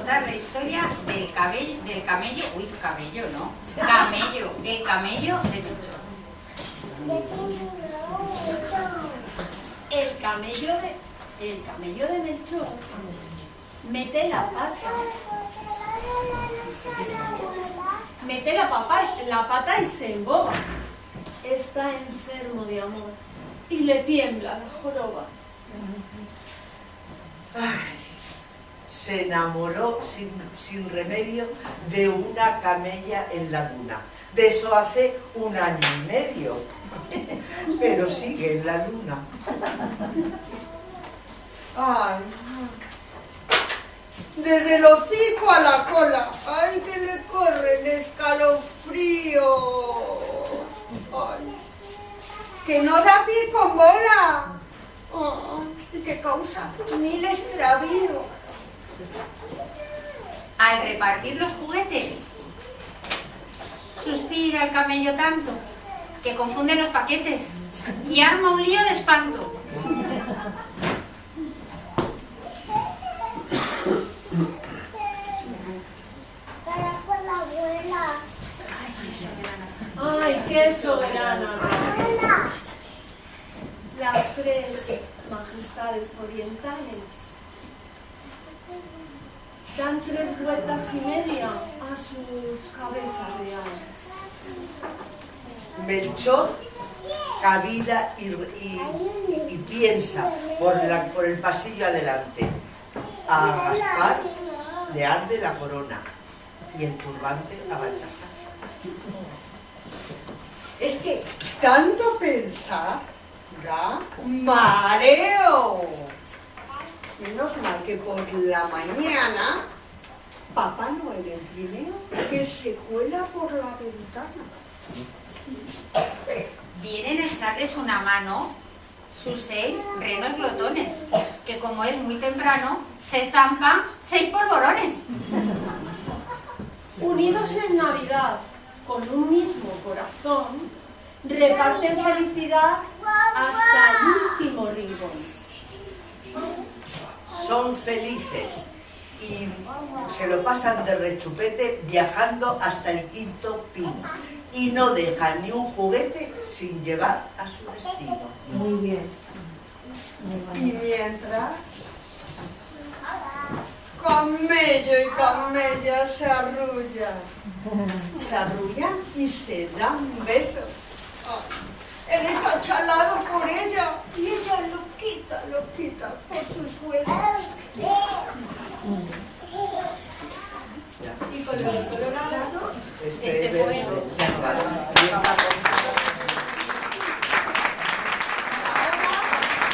contar la historia del camello, uy, cabello, ¿no? Camello, el camello de Melchor. El camello de Melchor mete la pata. Mete la pata y se emboba. Está enfermo de amor y le tiembla la joroba. Ay, se enamoró sin remedio de una camella en la luna. De eso hace 1 año y medio. Pero sigue en la luna. Ay, desde el hocico a la cola, ay, que le corren escalofríos. Ay, que no da pie con bola. Ay, y que causa 1000 extravíos. Al repartir los juguetes, suspira el camello tanto que confunde los paquetes y arma un lío de espanto. ¡Ay, qué soberana! Las 3 majestades orientales dan 3 vueltas y media a sus cabezas reales. Melchor cavila y piensa por el pasillo adelante. A Gaspar le arde la corona y el turbante a Baltasar. Es que tanto pensar da mareo. Menos mal que por la mañana Papá Noel en trineo que se cuela por la ventana. Vienen a echarles una mano sus 6 renos glotones, que como es muy temprano, se zampan 6 polvorones. Unidos en Navidad, con un mismo corazón, reparten felicidad hasta el último rincón. Son felices y se lo pasan de rechupete viajando hasta el 5.º pino y no dejan ni un juguete sin llevar a su destino. Muy bien. Y mientras, camello y camella se arrullan y se dan besos. Él está chalado por ella y ella lo quita por sus huesos. Y con lo colorado, Este poema. Se acaba.